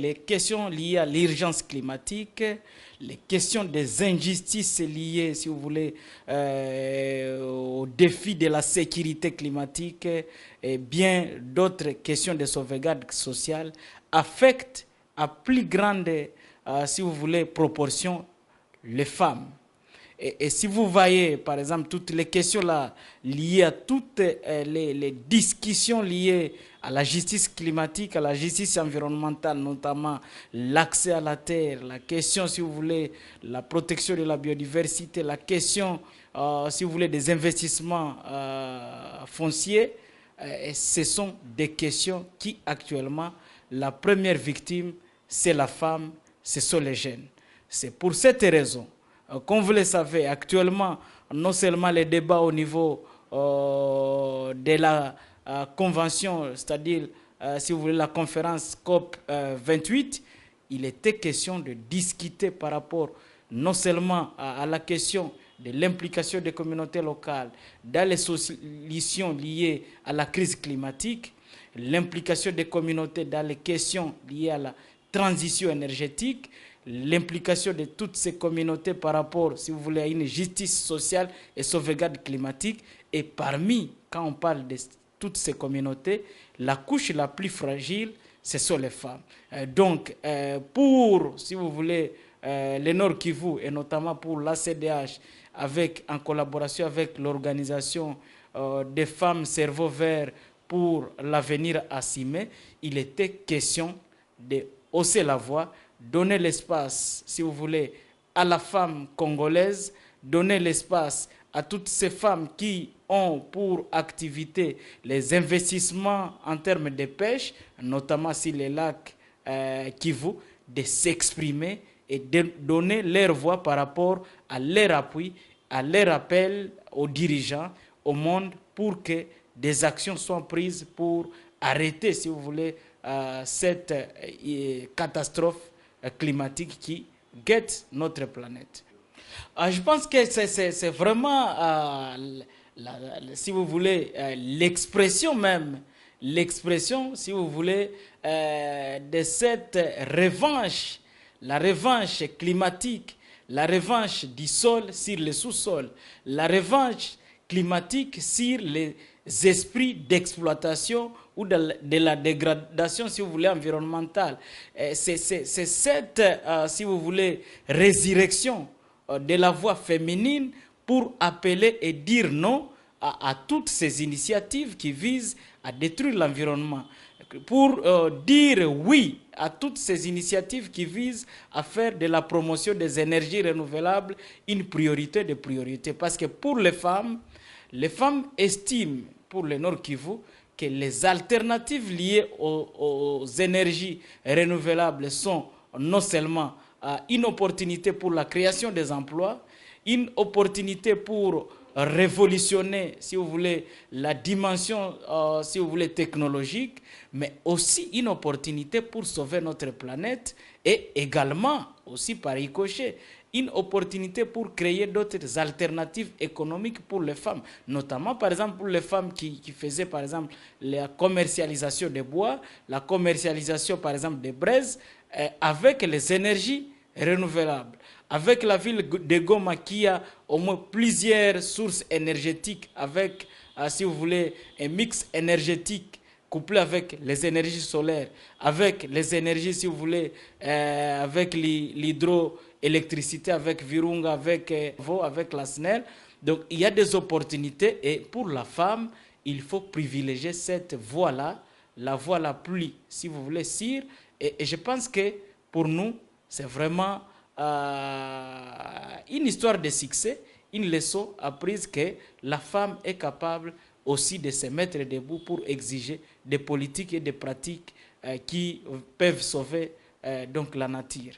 Les questions liées à l'urgence climatique, les questions des injustices liées, si vous voulez, au défi de la sécurité climatique et bien d'autres questions de sauvegarde sociale affectent à plus grande, si vous voulez, proportion les femmes. Et si vous voyez, par exemple, toutes les questions là liées à toutes les discussions liées à la justice climatique, à la justice environnementale, notamment l'accès à la terre, la question, si vous voulez, la protection de la biodiversité, la question, si vous voulez, des investissements fonciers, ce sont des questions qui, actuellement, la première victime, c'est la femme, ce sont les jeunes. C'est pour cette raison. Comme vous le savez, actuellement, non seulement les débats au niveau de la convention, c'est-à-dire, si vous voulez, la conférence COP 28, il était question de discuter par rapport non seulement à la question de l'implication des communautés locales dans les solutions liées à la crise climatique, l'implication des communautés dans les questions liées à la transition énergétique, l'implication de toutes ces communautés par rapport, si vous voulez, à une justice sociale et sauvegarde climatique. Et parmi, quand on parle de toutes ces communautés, la couche la plus fragile, ce sont les femmes. Donc, pour, si vous voulez, le Nord Kivu et notamment pour l'ACDH, en collaboration avec l'organisation des femmes cerveau vert pour l'avenir à Simé, il était question de hausser la voix, donner l'espace, si vous voulez, à la femme congolaise, donner l'espace à toutes ces femmes qui ont pour activité les investissements en termes de pêche, notamment sur les lacs Kivu, de s'exprimer et de donner leur voix par rapport à leur appui, à leur appel aux dirigeants, au monde, pour que des actions soient prises pour arrêter, si vous voulez, cette catastrophe climatique qui guette notre planète. Je pense que c'est vraiment, si vous voulez, l'expression même, l'expression, si vous voulez, de cette revanche, la revanche climatique, la revanche du sol sur le sous-sol, la revanche climatique sur les esprits d'exploitation ou de la dégradation, si vous voulez, environnementale. C'est cette, si vous voulez, résurrection de la voix féminine pour appeler et dire non à toutes ces initiatives qui visent à détruire l'environnement, pour dire oui à toutes ces initiatives qui visent à faire de la promotion des énergies renouvelables une priorité de priorité. Parce que pour les femmes estiment, pour le Nord Kivu, que les alternatives liées aux énergies renouvelables sont non seulement une opportunité pour la création des emplois, une opportunité pour révolutionner, si vous voulez, la dimension, si vous voulez, technologique, mais aussi une opportunité pour sauver notre planète et également, aussi par ricochet, une opportunité pour créer d'autres alternatives économiques pour les femmes, notamment par exemple pour les femmes qui faisaient par exemple la commercialisation des bois, la commercialisation par exemple des braises, avec les énergies renouvelables. Avec la ville de Goma qui a au moins plusieurs sources énergétiques avec, si vous voulez, un mix énergétique couplé avec les énergies solaires, avec les énergies, si vous voulez, avec l'hydroélectricité, avec Virunga, avec la SNEL. Donc, il y a des opportunités et pour la femme, il faut privilégier cette voie-là, la voie la plus, si vous voulez, sûre. Et je pense que pour nous, c'est vraiment une histoire de succès, une leçon apprise que la femme est capable aussi de se mettre debout pour exiger des politiques et des pratiques qui peuvent sauver donc la nature.